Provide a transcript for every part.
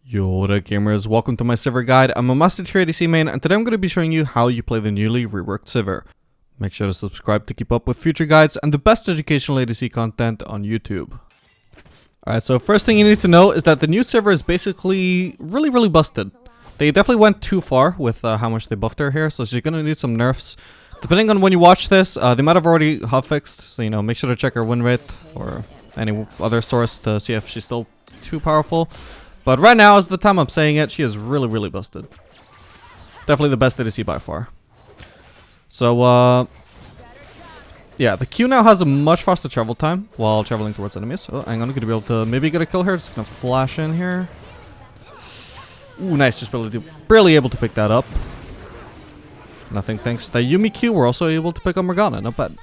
Yo, what up gamers, welcome to my SIVIR guide. I'm a Master Tier ADC main and today I'm going to be showing you how you play the newly reworked SIVIR. Make sure to subscribe to keep up with future guides and the best educational ADC content on YouTube. Alright, so first thing you need to know is that the new SIVIR is basically really busted. They definitely went too far with how much they buffed her here, so she's going to need some nerfs. Depending on when you watch this, they might have already hotfixed, so you know, make sure to check her win rate or any other source to see if she's still too powerful. But right now, is the time I'm saying it, she is really busted. Definitely the best ADC by far. So, yeah, the Q now has a much faster travel time while traveling towards enemies. Oh, hang on, I'm gonna be able to maybe get a kill here. Just gonna flash in here. Ooh, nice, just barely able to pick that up. Nothing thanks to the Yumi Q, we're also able to pick up Morgana, not bad.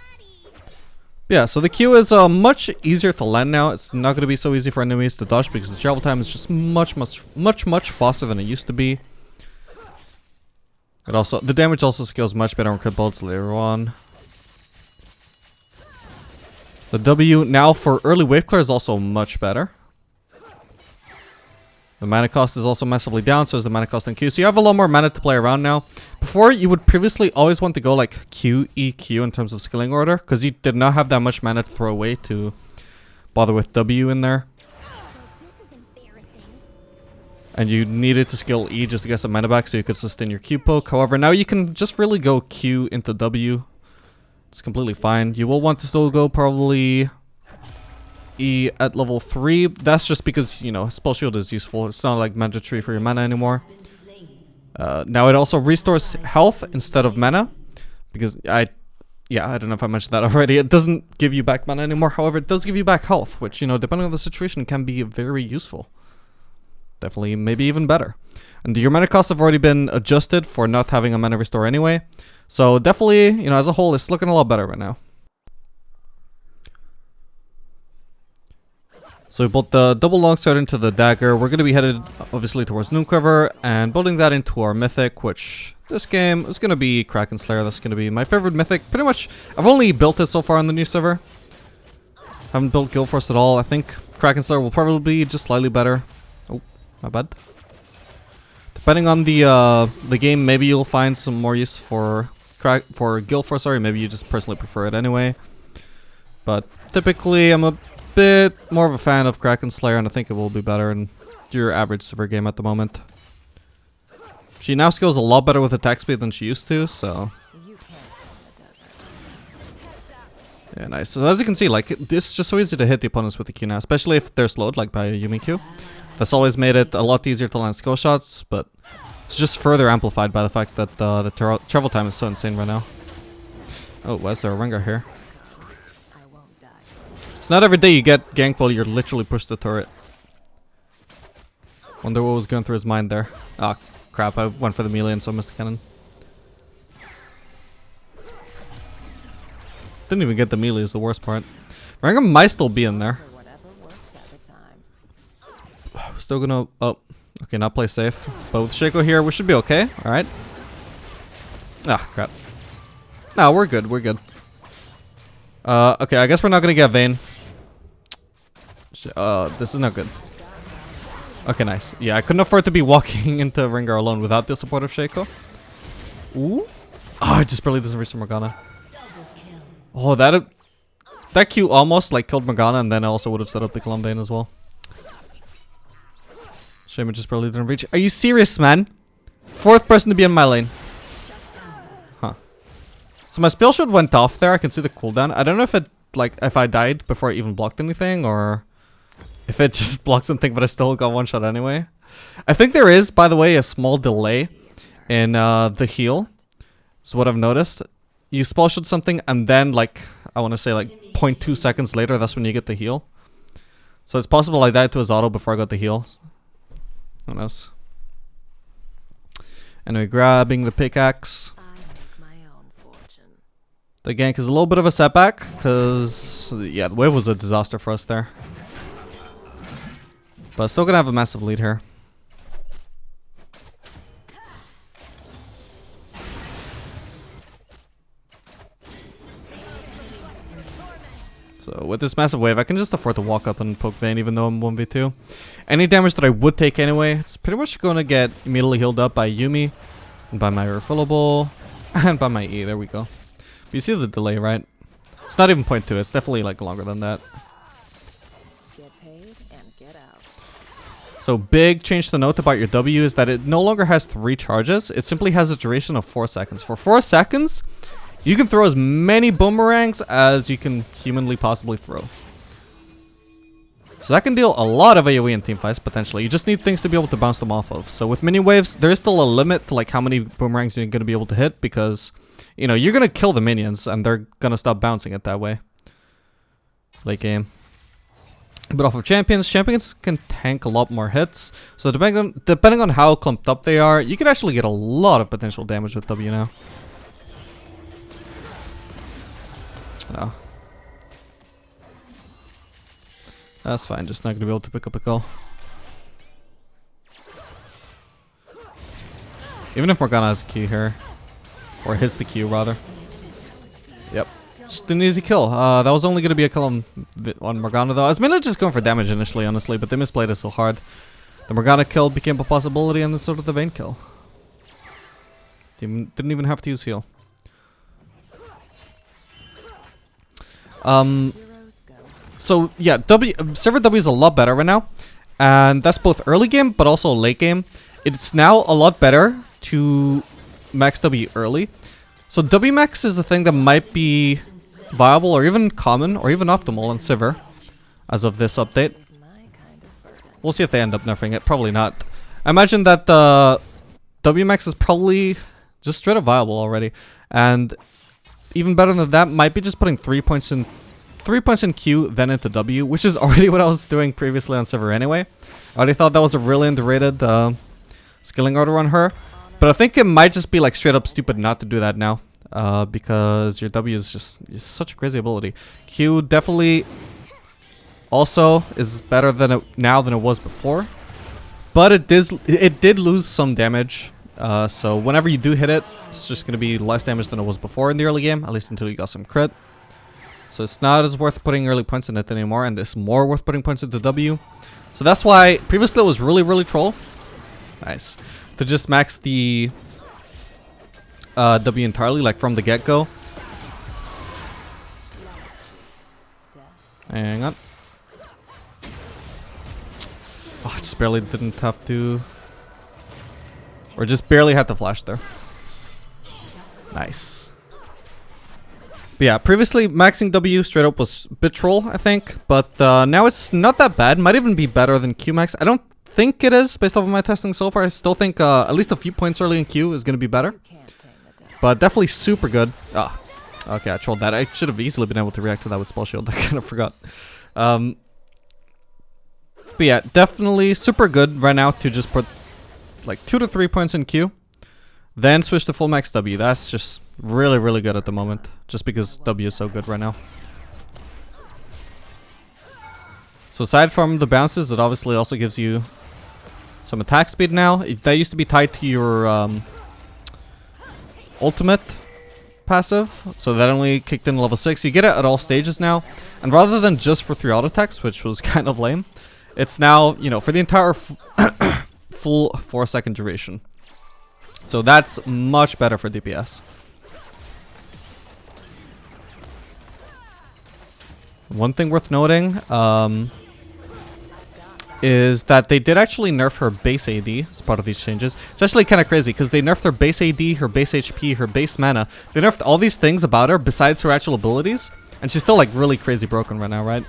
Yeah, so the Q is much easier to land now. It's not going to be so easy for enemies to dodge because the travel time is just much faster than it used to be. It also, the damage also scales much better on crit bolts later on. The W now for early wave clear is also much better. The mana cost is also massively down, so is the mana cost in Q. So you have a lot more mana to play around now. Before, you would previously always want to go like Q, E, Q in terms of skilling order, because you did not have that much mana to throw away to bother with W in there. And you needed to skill E just to get some mana back so you could sustain your Q poke. However, now you can just really go Q into W. It's completely fine. You will want to still go probably E at level 3. That's just because, you know, Spell Shield is useful. It's not like mandatory for your mana anymore. Now it also restores health instead of mana. Because I don't know if I mentioned that already. It doesn't give you back mana anymore. However, it does give you back health, which, you know, depending on the situation can be very useful. Definitely, maybe even better. And your mana costs have already been adjusted for not having a mana restore anyway. So definitely, you know, as a whole, it's looking a lot better right now. So we built the double longsword into the dagger. We're going to be headed, obviously, towards Noonquiver and building that into our mythic, which this game is going to be Kraken Slayer. That's going to be my favorite mythic. Pretty much, I've only built it so far on the new server. Haven't built Guild Force at all. I think Kraken Slayer will probably be just slightly better. Oh, my bad. Depending on the game, maybe you'll find some more use for Guild Force. Sorry, maybe you just personally prefer it anyway. But typically, I'm a bit more of a fan of Kraken Slayer, and I think it will be better in your average SIVIR game at the moment. She now scales a lot better with attack speed than she used to, so yeah, nice. So as you can see, like, it's just so easy to hit the opponents with the Q now, especially if they're slowed, like by a Yumi Q. That's always made it a lot easier to land skill shots, but it's just further amplified by the fact that the travel time is so insane right now. Oh, why is there a Rengar here? It's not every day you get ganked while you're literally pushed the turret. Wonder what was going through his mind there. Ah, crap, I went for the melee and so missed the cannon. Didn't even get the melee is the worst part. Rengar might still be in there. Still gonna... oh, okay, not play safe. But with Shaco here, we should be okay. Alright. Ah, crap. No, we're good, we're good. Okay, I guess we're not gonna get Vayne. This is not good. Okay, nice. Yeah, I couldn't afford to be walking into Rengar alone without the support of Shaco. Ooh. Oh, it just barely doesn't reach the Morgana. Oh, that Q almost like killed Morgana, and then I also would have set up the kill on Vayne as well. Shame it just barely didn't reach. Are you serious, man? Fourth person to be in my lane. Huh. So my spell shield went off there. I can see the cooldown. I don't know if it, like, if I died before I even blocked anything, or if it just blocked something, but I still got one shot anyway. I think there is, by the way, a small delay in the heal. So what I've noticed, you spell shield something, and then, like, I want to say like 0.2 seconds later, that's when you get the heal. So it's possible I died to his auto before I got the heal. Who knows? Anyway, grabbing the pickaxe. The gank is a little bit of a setback, because, yeah, the wave was a disaster for us there. But still gonna have a massive lead here. So with this massive wave, I can just afford to walk up and poke Vayne even though I'm 1v2. Any damage that I would take anyway, it's pretty much going to get immediately healed up by Yuumi, and by my refillable, and by my E. There we go. But you see the delay, right? It's not even 0.2, it's definitely like longer than that. Get paid and get out. So big change to note about your W is that it no longer has 3 charges. It simply has a duration of 4 seconds. For 4 seconds, you can throw as many boomerangs as you can humanly possibly throw. So that can deal a lot of AoE in teamfights, potentially. You just need things to be able to bounce them off of. So with mini waves, there is still a limit to like how many boomerangs you're going to be able to hit, because, you know, you're going to kill the minions and they're going to stop bouncing it that way. Late game. But off of champions can tank a lot more hits. So depending on how clumped up they are, you can actually get a lot of potential damage with W now. Oh. That's fine, just not going to be able to pick up a kill. Even if Morgana has a Q here. Or hits the Q, rather. Yep. Just an easy kill. That was only going to be a kill on Morgana, though. I was mainly just going for damage initially, honestly, but they misplayed it so hard. The Morgana kill became a possibility, and then so did the Vayne kill. Didn't even have to use heal. So yeah, Sivir W is a lot better right now, and that's both early game but also late game. It's now a lot better to max W early. So W max is a thing that might be viable or even common or even optimal in Sivir as of this update. We'll see if they end up nerfing it. Probably not. I imagine that the W max is probably just straight up viable already, and even better than that might be just putting 3 points in Q, then into W, which is already what I was doing previously on Sivir anyway. I already thought that was a really underrated skilling order on her. But I think it might just be like straight up stupid not to do that now. Because your W is just such a crazy ability. Q definitely also is better now than it was before. But it did lose some damage. So whenever you do hit it, it's just going to be less damage than it was before in the early game. At least until you got some crit. So it's not as worth putting early points in it anymore, and it's more worth putting points into W. So that's why previously it was really troll. Nice. To just max the W entirely, like from the get-go. Hang on. Oh, I just barely didn't have to... Or just barely had to flash there. Nice. But yeah, previously maxing W straight up was a bit troll, I think. But now it's not that bad. Might even be better than Q max. I don't think it is, based off of my testing so far. I still think at least a few points early in Q is going to be better. But definitely super good. Ah, okay, I trolled that. I should have easily been able to react to that with Spell Shield. I kind of forgot. But yeah, definitely super good right now to just put like 2 to 3 points in Q. Then switch to full max W. That's just really good at the moment. Just because W is so good right now. So aside from the bounces, it obviously also gives you some attack speed now. That used to be tied to your ultimate passive. So that only kicked in level 6. You get it at all stages now. And rather than just for 3 auto attacks, which was kind of lame, it's now, you know, for the entire full 4-second duration. So that's much better for DPS. One thing worth noting is that they did actually nerf her base AD as part of these changes. It's actually kind of crazy because they nerfed her base AD, her base HP, her base mana. They nerfed all these things about her besides her actual abilities, and she's still like really crazy broken right now, right?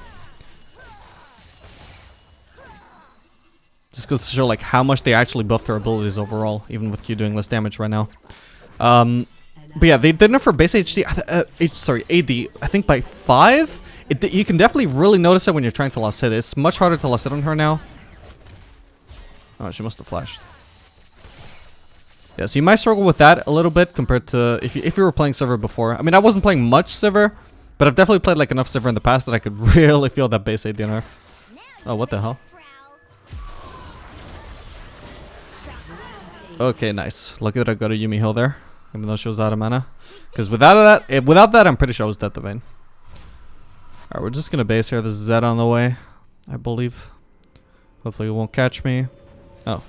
Just goes to show like how much they actually buffed her abilities overall, even with Q doing less damage right now. But yeah, they did nerf her base HD, AD, I think by 5. You can definitely really notice it when you're trying to last hit. It's much harder to last hit on her now. Oh, she must have flashed. Yeah, so you might struggle with that a little bit compared to if you were playing Sivir before. I mean, I wasn't playing much Sivir, but I've definitely played like enough Sivir in the past that I could really feel that base AD nerf. Oh, what the hell? Okay, nice. Lucky that I got a Yuumi heal there, even though she was out of mana. Because without that, I'm pretty sure I was dead to Vayne. Alright, we're just gonna base here. There's Zed on the way, I believe. Hopefully he won't catch me. Oh.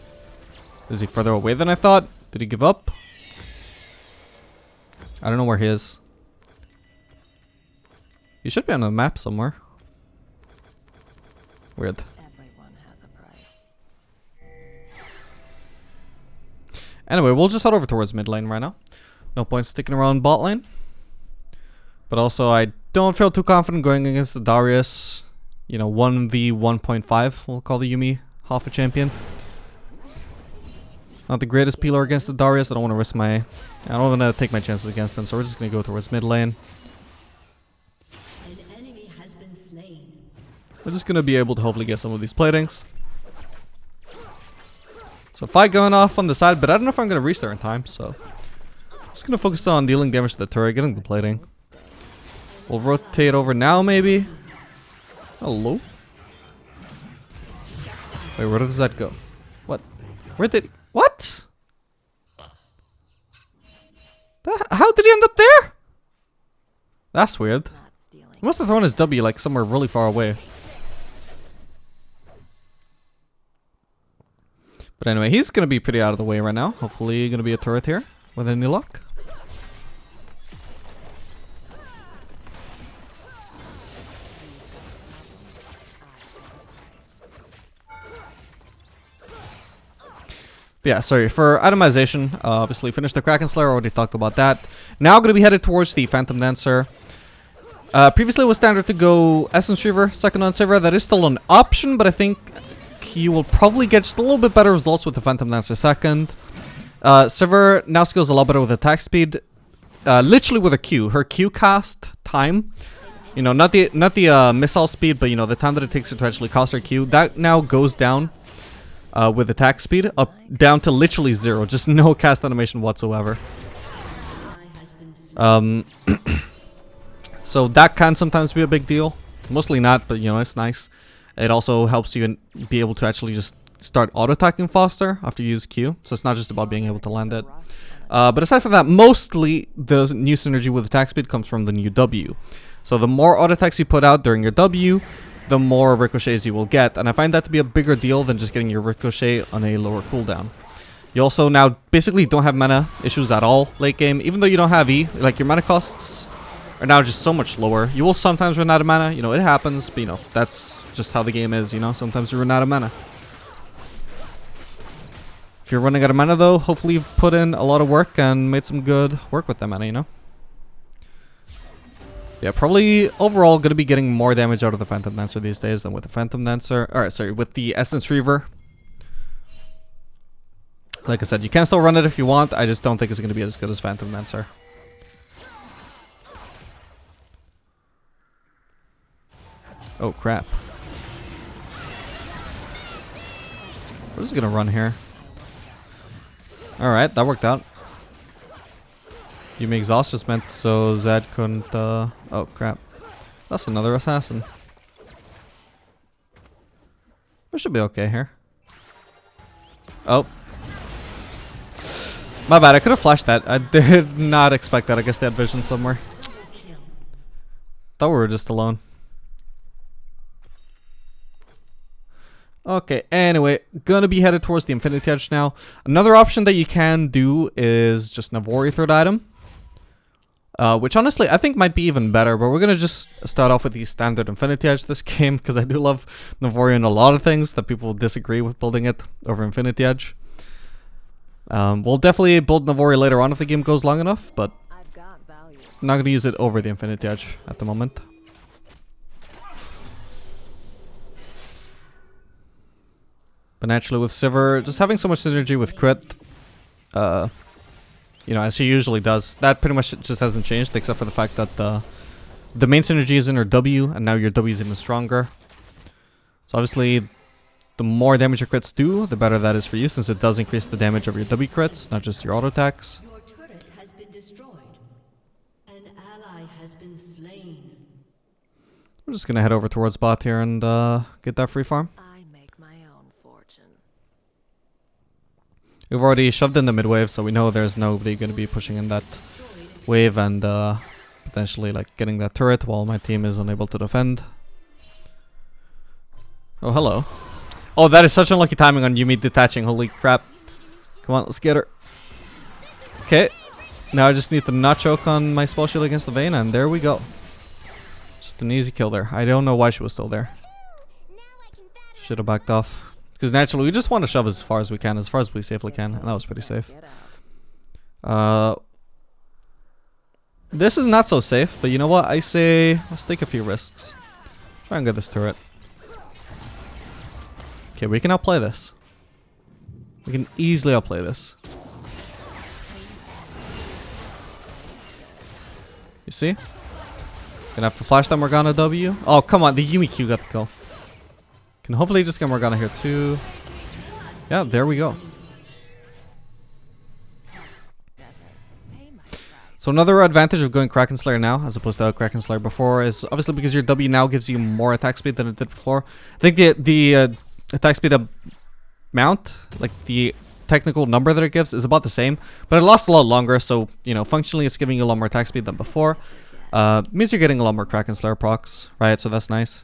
Is he further away than I thought? Did he give up? I don't know where he is. He should be on the map somewhere. Weird. Everyone has a price. Anyway, we'll just head over towards mid lane right now. No point sticking around bot lane. But also, I don't feel too confident going against the Darius. You know, 1v1.5, we'll call the Yuumi half a champion. Not the greatest peeler against the Darius. I don't want to risk my... I don't want to take my chances against him, so we're just going to go towards mid lane. An enemy has been slain. We're just going to be able to hopefully get some of these platings. So fight going off on the side, but I don't know if I'm going to reach there in time, so... I'm just going to focus on dealing damage to the turret, getting the plating. We'll rotate over now, maybe. Hello? Wait, where does that go? What? Where did... What? How did he end up there? That's weird. Not stealing. He must have thrown his W like somewhere really far away. But anyway, he's gonna be pretty out of the way right now. Hopefully gonna be a turret here with any luck. But yeah, sorry, for itemization, obviously finished the Kraken Slayer, already talked about that. Now going to be headed towards the Phantom Dancer. Previously it was standard to go Essence Reaver, second on SIVIR. That is still an option, but I think you will probably get just a little bit better results with the Phantom Dancer second. SIVIR now skills a lot better with attack speed. Literally with a Q. Her Q cast time, you know, not the missile speed, but you know, the time that it takes her to actually cast her Q, that now goes down. With attack speed up down to literally 0, just no cast animation whatsoever. So that can sometimes be a big deal, mostly not, but you know, it's nice. It also helps you be able to actually just start auto attacking faster after you use Q, so it's not just about being able to land it. But aside from that, mostly the new synergy with attack speed comes from the new W. So the more auto attacks you put out during your W, the more ricochets you will get, and I find that to be a bigger deal than just getting your ricochet on a lower cooldown. You also now basically don't have mana issues at all late game, even though you don't have E. Like, your mana costs are now just so much lower. You will sometimes run out of mana, you know, it happens, but you know, that's just how the game is, you know, sometimes you run out of mana. If you're running out of mana though, hopefully you've put in a lot of work and made some good work with that mana, you know. Yeah, probably overall going to be getting more damage out of the Phantom Dancer these days than with the Phantom Dancer. Alright, sorry, with the Essence Reaver. Like I said, you can still run it if you want. I just don't think it's going to be as good as Phantom Dancer. Oh, crap. We're just going to run here. Alright, that worked out. Yuumi exhaust just meant so Zed couldn't, oh crap. That's another assassin. We should be okay here. Oh. My bad, I could have flashed that. I did not expect that. I guess they had vision somewhere. Thought we were just alone. Okay, anyway, gonna be headed towards the Infinity Edge now. Another option that you can do is just Navori third item. Which honestly I think might be even better, but we're gonna just start off with the standard Infinity Edge this game, because I do love Navori in a lot of things that people disagree with building it over Infinity Edge. We'll definitely build Navori later on if the game goes long enough, but I've got value. I'm not gonna use it over the Infinity Edge at the moment. But naturally with SIVIR, just having so much synergy with crit, you know, as she usually does, that pretty much just hasn't changed, except for the fact that the main synergy is in her W, and now your W is even stronger. So obviously, the more damage your crits do, the better that is for you, since it does increase the damage of your W crits, not just your auto attacks. Your turret has been destroyed. An ally has been slain. We're just gonna head over towards bot here and get that free farm. I make my own fortune. We've already shoved in the mid wave, so we know there's nobody going to be pushing in that wave, and Potentially like getting that turret while my team is unable to defend. Oh, hello. Oh, that is such unlucky timing on Yumi detaching. Holy crap. Come on, let's get her. Okay. Now I just need to not choke on my spell shield against the Vayne, and there we go. Just an easy kill there. I don't know why she was still there. Should have backed off. Because naturally, we just want to shove as far as we can, as far as we safely can, and that was pretty safe. This is not so safe, but you know what? I say, let's take a few risks. Try and get this turret. Okay, we can outplay this. We can easily outplay this. You see? Gonna have to flash that Morgana W. Oh, come on. The Yumi Q got the kill. Can hopefully just get Morgana here too. Yeah, there we go. So another advantage of going Kraken Slayer now, as opposed to Kraken Slayer before, is obviously because your W now gives you more attack speed than it did before. I think the attack speed amount, like the technical number that it gives, is about the same, but it lasts a lot longer. So you know, functionally, it's giving you a lot more attack speed than before. Means you're getting a lot more Kraken Slayer procs, right? So that's nice.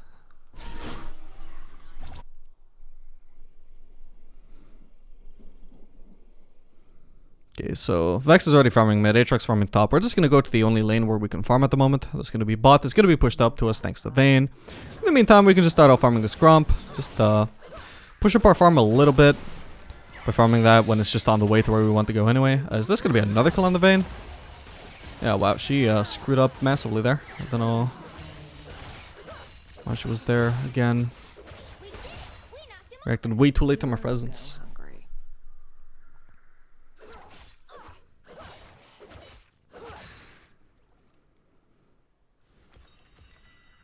Okay, so Vex is already farming mid, Aatrox farming top. We're just going to go to the only lane where we can farm at the moment. That's going to be bot. It's going to be pushed up to us thanks to Vayne. In the meantime, we can just start out farming this Grump. Just push up our farm a little bit by farming that when it's just on the way to where we want to go anyway. Is this going to be another kill on the Vayne? Yeah, wow, she screwed up massively there. I don't know why she was there again. Reacted way too late to my presence.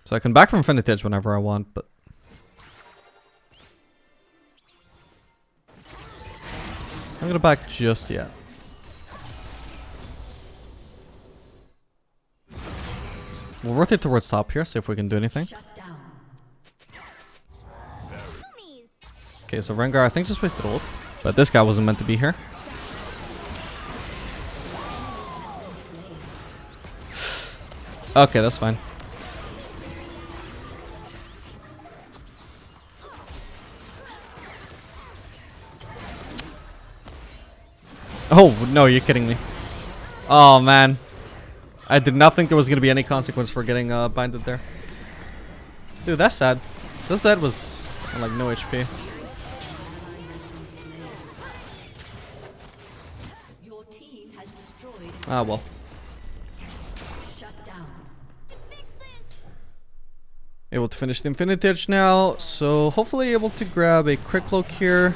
So I can back from Infinity Edge whenever I want, but I'm gonna back just yet. We'll rotate towards top here, see if we can do anything. Okay, so Rengar I think just wasted ult, but this guy wasn't meant to be here. Okay, that's fine. Oh, no, you're kidding me. Oh, man. I did not think there was going to be any consequence for getting binded there. Dude, that's sad. This Zed was on, like, no HP. Ah, well. Able to finish the Infinity Edge now, so hopefully able to grab a Crit Cloak here.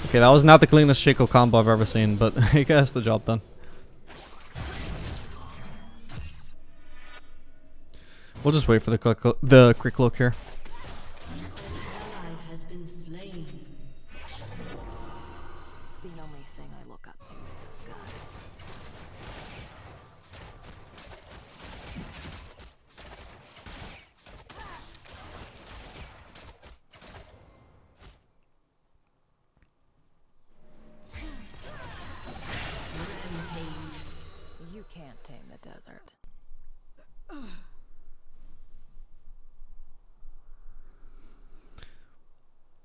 Okay, that was not the cleanest Shaco combo I've ever seen, but it gets the job done. We'll just wait for the Crit Cloak here. The only thing I look up to is the sky. You can't tame the desert.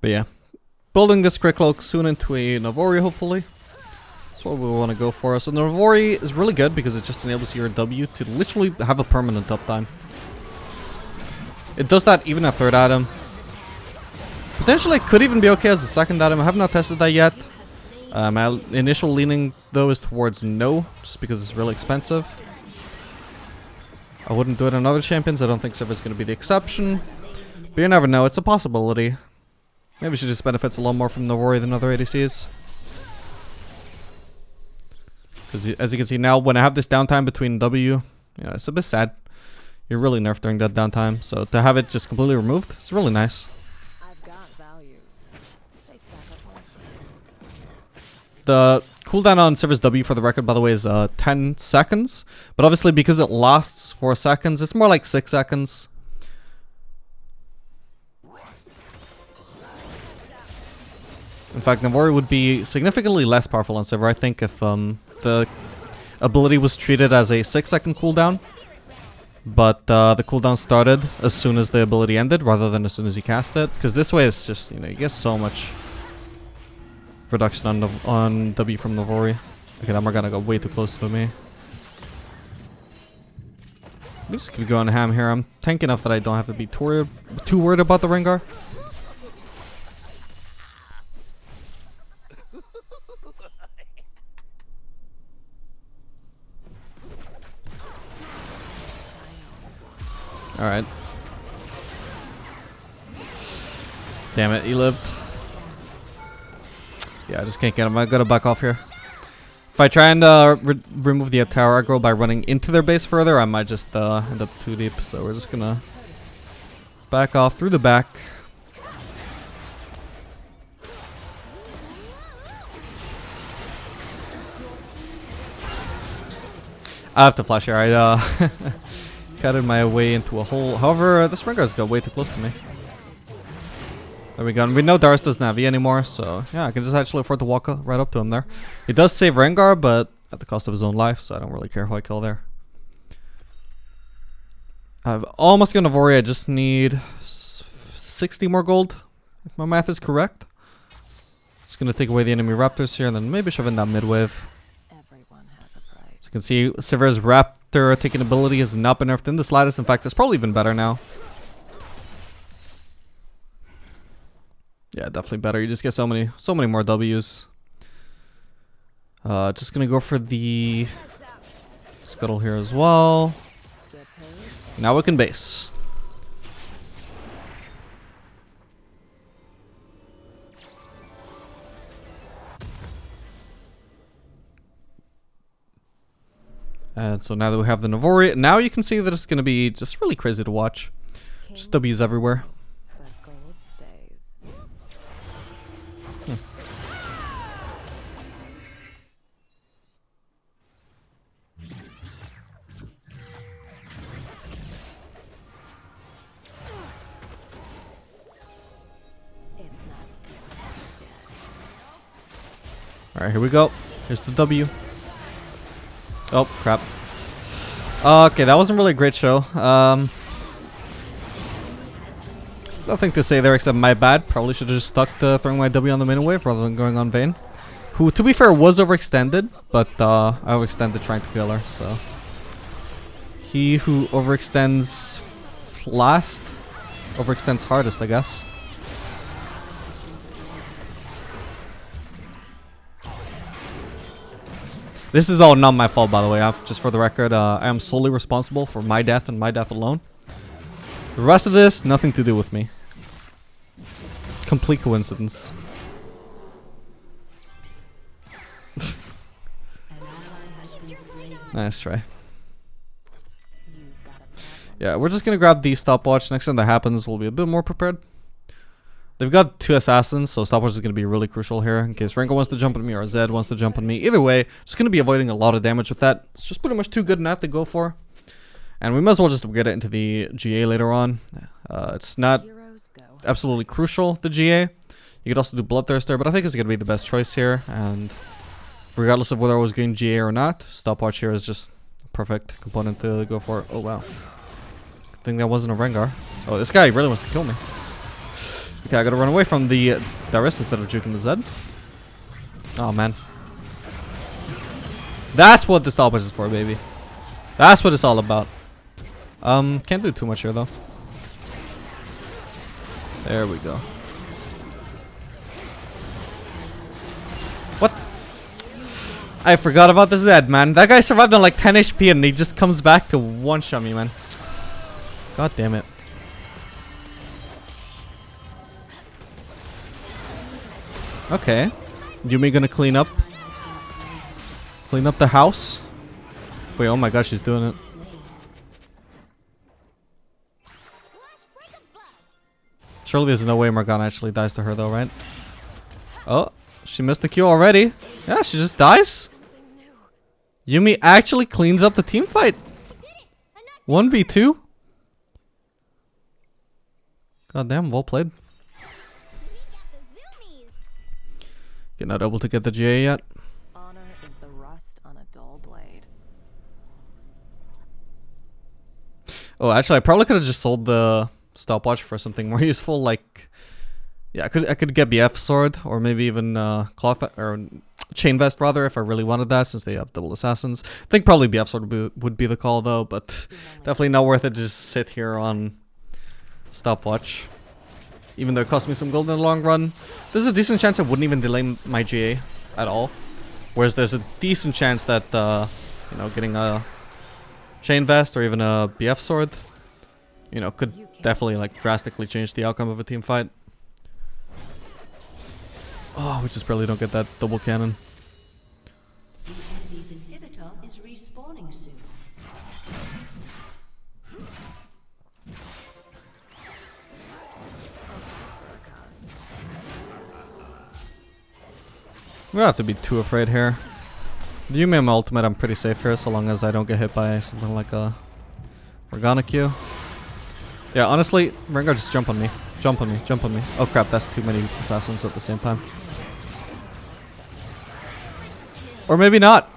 But yeah, building this Crit Cloak soon into a Navori, hopefully. That's what we want to go for. So Navori is really good because it just enables your W to literally have a permanent uptime. It does that even at third item. Potentially could even be okay as a second item. I have not tested that yet. My initial leaning though is towards no, just because it's really expensive. I wouldn't do it on other champions. I don't think Sivir is going to be the exception. But you never know, it's a possibility. Maybe she just benefits a lot more from Navori than other ADCs. Because as you can see now, when I have this downtime between W, you know, it's a bit sad. You're really nerfed during that downtime. So to have it just completely removed, it's really nice. I've got values. They stack up nicely. The cooldown on Sivir's W, for the record, by the way, is 10 seconds. But obviously, because it lasts 4 seconds, it's more like 6 seconds. In fact, Navori would be significantly less powerful on Sivir, I think, if the ability was treated as a 6-second cooldown. But the cooldown started as soon as the ability ended, rather than as soon as you cast it. Because this way it's just, you know, you get so much reduction on W from Navori. Okay, that Morgana got way too close to me. I'm just gonna go on ham here. I'm tank enough that I don't have to be too worried about the Rengar. Alright. Damn it, he lived. Yeah, I just can't get him. I gotta back off here. If I try and remove the tower aggro by running into their base further, I might just end up too deep. So we're just gonna back off through the back. I have to flash here. I cutted my way into a hole. However, this Rengar's got way too close to me. There we go. And we know Darius doesn't have E anymore, so yeah, I can just actually afford to walk right up to him there. He does save Rengar, but at the cost of his own life, so I don't really care who I kill there. I've almost got Navori. I just need 60 more gold, if my math is correct. Just gonna take away the enemy raptors here, and then maybe shove in that mid wave. Everyone has a price. As you can see, Sivir's raptor taking ability has not been nerfed in the slightest. In fact, it's probably even better now. Yeah, definitely better. You just get so many more W's. Just gonna go for the scuttle here as well. Now we can base. And so now that we have the Navori, now you can see that it's gonna be just really crazy to watch. Just W's everywhere. Alright, here we go. Here's the W. Oh, crap. Okay, that wasn't really a great show. Nothing to say there except my bad. Probably should have just stuck to throwing my W on the mini wave rather than going on Vayne. Who, to be fair, was overextended, but I overextended trying to kill her, so. He who overextends last, overextends hardest, I guess. This is all not my fault, by the way. Just for the record, I am solely responsible for my death and my death alone. The rest of this, nothing to do with me. Complete coincidence. Nice try. Yeah, we're just gonna grab the stopwatch. Next time that happens, we'll be a bit more prepared. They've got 2 assassins, so stopwatch is going to be really crucial here in case Rengar wants to jump on me or Zed wants to jump on me. Either way, just going to be avoiding a lot of damage with that. It's just pretty much too good not to go for. And we might as well just get it into the GA later on. It's not absolutely crucial, the GA. You could also do Bloodthirster, but I think it's going to be the best choice here. And regardless of whether I was going GA or not, stopwatch here is just a perfect component to go for. Oh, wow. I think that wasn't a Rengar. Oh, this guy really wants to kill me. Okay, I gotta run away from the Darius instead of juking the Zed. Oh, man. That's what the stopwatch is for, baby. That's what it's all about. Can't do too much here, though. There we go. What? I forgot about the Zed, man. That guy survived on like 10 HP and he just comes back to one-shot me, man. God damn it. Okay, Yumi gonna clean up the house. Wait, oh my gosh, she's doing it. Surely there's no way Morgana actually dies to her though, right? Oh, she missed the Q already. Yeah, she just dies. Yumi actually cleans up the team fight. 1v2. God damn, well played. You're not able to get the GA yet? Honor is the rust on a dull blade. Oh, actually, I probably could have just sold the stopwatch for something more useful, like... Yeah, I could get BF sword, or maybe even cloth, or chain vest rather, if I really wanted that, since they have double assassins. I think probably BF sword would be the call though, but definitely not worth it to just sit here on stopwatch. Even though it cost me some gold in the long run, there's a decent chance it wouldn't even delay my GA at all. Whereas there's a decent chance that, you know, getting a chain vest or even a BF sword, you know, could definitely like drastically change the outcome of a team fight. Oh, we just barely don't get that double cannon. The enemy's inhibitor is respawning soon. We don't have to be too afraid here. The Yuumi on my ultimate, I'm pretty safe here, so long as I don't get hit by something like a Morgana Q. Yeah, honestly, Rengar, just jump on me. Jump on me, jump on me. Oh crap, that's too many assassins at the same time. Or maybe not.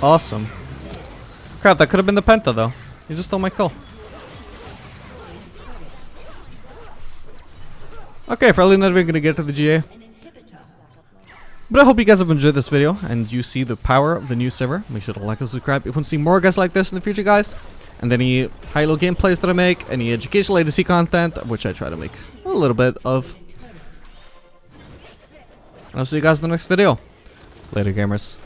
Awesome. Crap, that could have been the Penta though. You just stole my kill. Okay, probably not even gonna get to the GA. But I hope you guys have enjoyed this video and you see the power of the new SIVIR. Make sure to like and subscribe if you want to see more guys like this in the future, guys. And any high-low gameplays that I make, any educational ADC content, which I try to make a little bit of. And I'll see you guys in the next video. Later, gamers.